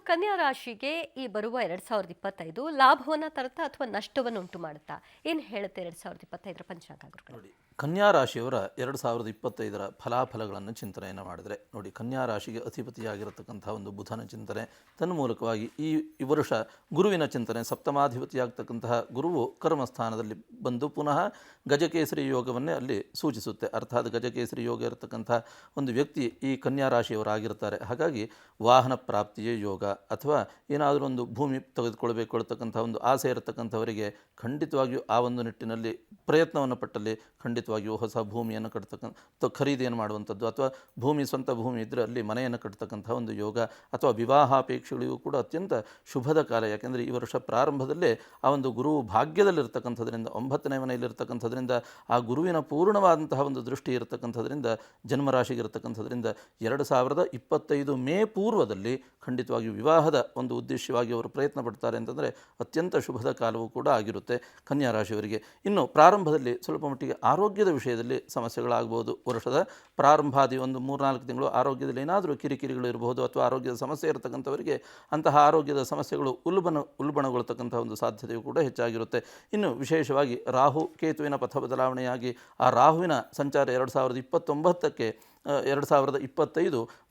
ಕನ್ಯಾ ರಾಶಿಗೆ ಈ ಬರುವ 2025 ಲಾಭವನ್ನ ತರುತ್ತಾ ಅಥವಾ ನಷ್ಟವನ್ನು ಉಂಟು ಮಾಡುತ್ತಾ? ಏನು ಹೇಳುತ್ತೆ 2025ರ ಪಂಚಾಂಗ ಗುರುಗಳೇ? ನೋಡಿ, ಕನ್ಯಾ ರಾಶಿಯವರ 2025ರ ಫಲಾಫಲಗಳನ್ನು ಚಿಂತನೆಯನ್ನು ಮಾಡಿದರೆ ನೋಡಿ, ಕನ್ಯಾ ರಾಶಿಗೆ ಅಧಿಪತಿಯಾಗಿರತಕ್ಕಂಥ ಒಂದು ಬುಧನ ಚಿಂತನೆ ತನ್ಮೂಲಕವಾಗಿ ಈ ವರ್ಷ ಗುರುವಿನ ಚಿಂತನೆ, ಸಪ್ತಮಾಧಿಪತಿಯಾಗತಕ್ಕಂತಹ ಗುರುವು ಕರ್ಮಸ್ಥಾನದಲ್ಲಿ ಬಂದು ಪುನಃ ಗಜಕೇಸರಿ ಯೋಗವನ್ನೇ ಅಲ್ಲಿ ಸೂಚಿಸುತ್ತೆ. ಅರ್ಥಾತ್ ಗಜಕೇಸರಿ ಯೋಗ ಇರತಕ್ಕಂಥ ಒಂದು ವ್ಯಕ್ತಿ ಈ ಕನ್ಯಾ ರಾಶಿಯವರಾಗಿರ್ತಾರೆ. ಹಾಗಾಗಿ ವಾಹನ ಪ್ರಾಪ್ತಿಯ ಯೋಗ ಅಥವಾ ಏನಾದರೂ ಒಂದು ಭೂಮಿ ತೆಗೆದುಕೊಳ್ಬೇಕು ಅಂತಕ್ಕಂಥ ಒಂದು ಆಸೆ ಇರತಕ್ಕಂಥವರಿಗೆ ಖಂಡಿತವಾಗಿಯೂ ಆ ಒಂದು ನಿಟ್ಟಿನಲ್ಲಿ ಪ್ರಯತ್ನವನ್ನು ಪಟ್ಟಲ್ಲಿ ಖಂಡಿತವಾಗಿಯೂ ಹೊಸ ಭೂಮಿಯನ್ನು ಕಟ್ತಕ್ಕಂಥ ಖರೀದಿಯನ್ನು ಮಾಡುವಂಥದ್ದು ಅಥವಾ ಸ್ವಂತ ಭೂಮಿ ಇದ್ದರೆ ಅಲ್ಲಿ ಮನೆಯನ್ನು ಕಟ್ತಕ್ಕಂಥ ಒಂದು ಯೋಗ ಅಥವಾ ವಿವಾಹಾಪೇಕ್ಷೆಗಳಿಗೂ ಕೂಡ ಅತ್ಯಂತ ಶುಭದ ಕಾಲ. ಯಾಕೆಂದರೆ ಈ ವರ್ಷ ಪ್ರಾರಂಭದಲ್ಲೇ ಆ ಒಂದು ಗುರುವು ಭಾಗ್ಯದಲ್ಲಿರ್ತಕ್ಕಂಥದ್ರಿಂದ 9ನೇ ಮನೆಯಲ್ಲಿರ್ತಕ್ಕಂಥದ್ರಿಂದ ಆ ಗುರುವಿನ ಪೂರ್ಣವಾದಂತಹ ಒಂದು ದೃಷ್ಟಿ ಇರತಕ್ಕಂಥದ್ರಿಂದ ಜನ್ಮರಾಶಿಗೆ ಇರತಕ್ಕಂಥದ್ರಿಂದ 2025 ಮೇ ಪೂರ್ವದಲ್ಲಿ ಖಂಡಿತವಾಗಿಯೂ ವಿವಾಹದ ಒಂದು ಉದ್ದೇಶವಾಗಿ ಅವರು ಪ್ರಯತ್ನ ಪಡ್ತಾರೆ ಅಂತಂದರೆ ಅತ್ಯಂತ ಶುಭದ ಕಾಲವೂ ಕೂಡ ಆಗಿರುತ್ತೆ ಕನ್ಯಾ ರಾಶಿಯವರಿಗೆ. ಇನ್ನು ಪ್ರಾರಂಭದಲ್ಲಿ ಸ್ವಲ್ಪ ಮಟ್ಟಿಗೆ ಆರೋಗ್ಯದ ವಿಷಯದಲ್ಲಿ ಸಮಸ್ಯೆಗಳಾಗಬಹುದು. ವರ್ಷದ ಪ್ರಾರಂಭಾದಿ ಒಂದು 3-4 ತಿಂಗಳು ಆರೋಗ್ಯದಲ್ಲಿ ಏನಾದರೂ ಕಿರಿಕಿರಿಗಳು ಇರಬಹುದು ಅಥವಾ ಆರೋಗ್ಯದ ಸಮಸ್ಯೆ ಇರತಕ್ಕಂಥವರಿಗೆ ಅಂತಹ ಆರೋಗ್ಯದ ಸಮಸ್ಯೆಗಳು ಉಲ್ಬಣಗೊಳ್ತಕ್ಕಂಥ ಒಂದು ಸಾಧ್ಯತೆಯೂ ಕೂಡ ಹೆಚ್ಚಾಗಿರುತ್ತೆ. ಇನ್ನು ವಿಶೇಷವಾಗಿ ರಾಹು ಕೇತುವಿನ ಪಥ ಬದಲಾವಣೆಯಾಗಿ ಆ ರಾಹುವಿನ ಸಂಚಾರ 2025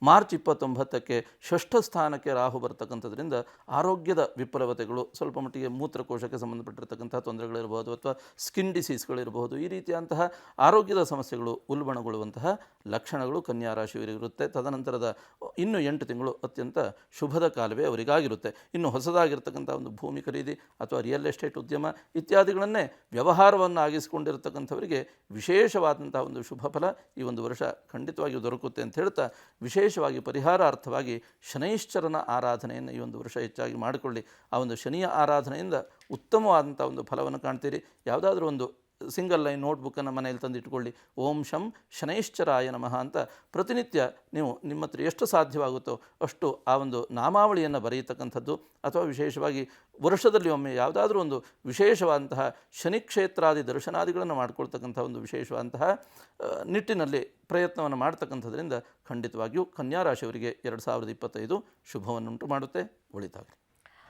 ಮಾರ್ಚ್ 29ಕ್ಕೆ ಷಷ್ಠ ಸ್ಥಾನಕ್ಕೆ ರಾಹು ಬರ್ತಕ್ಕಂಥದ್ರಿಂದ ಆರೋಗ್ಯದ ವಿಫಲತೆಗಳು, ಸ್ವಲ್ಪ ಮಟ್ಟಿಗೆ ಮೂತ್ರಕೋಶಕ್ಕೆ ಸಂಬಂಧಪಟ್ಟಿರತಕ್ಕಂಥ ತೊಂದರೆಗಳಿರಬಹುದು ಅಥವಾ ಸ್ಕಿನ್ ಡಿಸೀಸ್ಗಳಿರಬಹುದು, ಈ ರೀತಿಯಂತಹ ಆರೋಗ್ಯದ ಸಮಸ್ಯೆಗಳು ಉಲ್ಬಣಗೊಳ್ಳುವಂತಹ ಲಕ್ಷಣಗಳು ಕನ್ಯಾ ರಾಶಿಯವರಿಗಿರುತ್ತೆ. ತದನಂತರದ ಇನ್ನು 8 ತಿಂಗಳು ಅತ್ಯಂತ ಶುಭದ ಕಾಲವೇ ಅವರಿಗಾಗಿರುತ್ತೆ. ಇನ್ನು ಹೊಸದಾಗಿರ್ತಕ್ಕಂಥ ಒಂದು ಭೂಮಿ ಖರೀದಿ ಅಥವಾ ರಿಯಲ್ ಎಸ್ಟೇಟ್ ಉದ್ಯಮ ಇತ್ಯಾದಿಗಳನ್ನೇ ವ್ಯವಹಾರವನ್ನು ಆಗಿಸಿಕೊಂಡಿರತಕ್ಕಂಥವರಿಗೆ ವಿಶೇಷವಾದಂತಹ ಒಂದು ಶುಭ ಫಲ ಈ ಒಂದು ವರ್ಷ ಖಂಡಿತವಾಗಿಯೂ ದೊರಕುತ್ತೆ ಅಂತ ಹೇಳ್ತಾ, ವಿಶೇಷವಾಗಿ ಪರಿಹಾರಾರ್ಥವಾಗಿ ಶನೈಶ್ಚರನ ಆರಾಧನೆಯನ್ನು ಈ ಒಂದು ವರ್ಷ ಹೆಚ್ಚಾಗಿ ಮಾಡಿಕೊಳ್ಳಿ. ಆ ಒಂದು ಶನಿಯ ಆರಾಧನೆಯಿಂದ ಉತ್ತಮವಾದಂಥ ಒಂದು ಫಲವನ್ನು ಕಾಣ್ತೀರಿ. ಯಾವುದಾದ್ರೂ ಒಂದು ಸಿಂಗಲ್ ಲೈನ್ ನೋಟ್ಬುಕ್ಕನ್ನು ಮನೆಯಲ್ಲಿ ತಂದಿಟ್ಟುಕೊಳ್ಳಿ. ಓಂ ಶಂ ಶನೈಶ್ಚರಾಯ ನಮಃ ಅಂತ ಪ್ರತಿನಿತ್ಯ ನೀವು ನಿಮ್ಮ ಹತ್ರ ಎಷ್ಟು ಸಾಧ್ಯವಾಗುತ್ತೋ ಅಷ್ಟು ಆ ಒಂದು ನಾಮಾವಳಿಯನ್ನು ಬರೆಯತಕ್ಕಂಥದ್ದು ಅಥವಾ ವಿಶೇಷವಾಗಿ ವರ್ಷದಲ್ಲಿ ಒಮ್ಮೆ ಯಾವುದಾದ್ರೂ ಒಂದು ವಿಶೇಷವಾದಂತಹ ಶನಿ ಕ್ಷೇತ್ರಾದಿ ದರ್ಶನಾದಿಗಳನ್ನು ಮಾಡಿಕೊಳ್ತಕ್ಕಂಥ ಒಂದು ವಿಶೇಷವಾದಂತಹ ನಿಟ್ಟಿನಲ್ಲಿ ಪ್ರಯತ್ನವನ್ನು ಮಾಡ್ತಕ್ಕಂಥದ್ರಿಂದ ಖಂಡಿತವಾಗಿಯೂ ಕನ್ಯಾ ರಾಶಿಯವರಿಗೆ 2025 ಶುಭವನ್ನುಂಟು ಮಾಡುತ್ತೆ. ಒಳಿತಾಗಲಿ.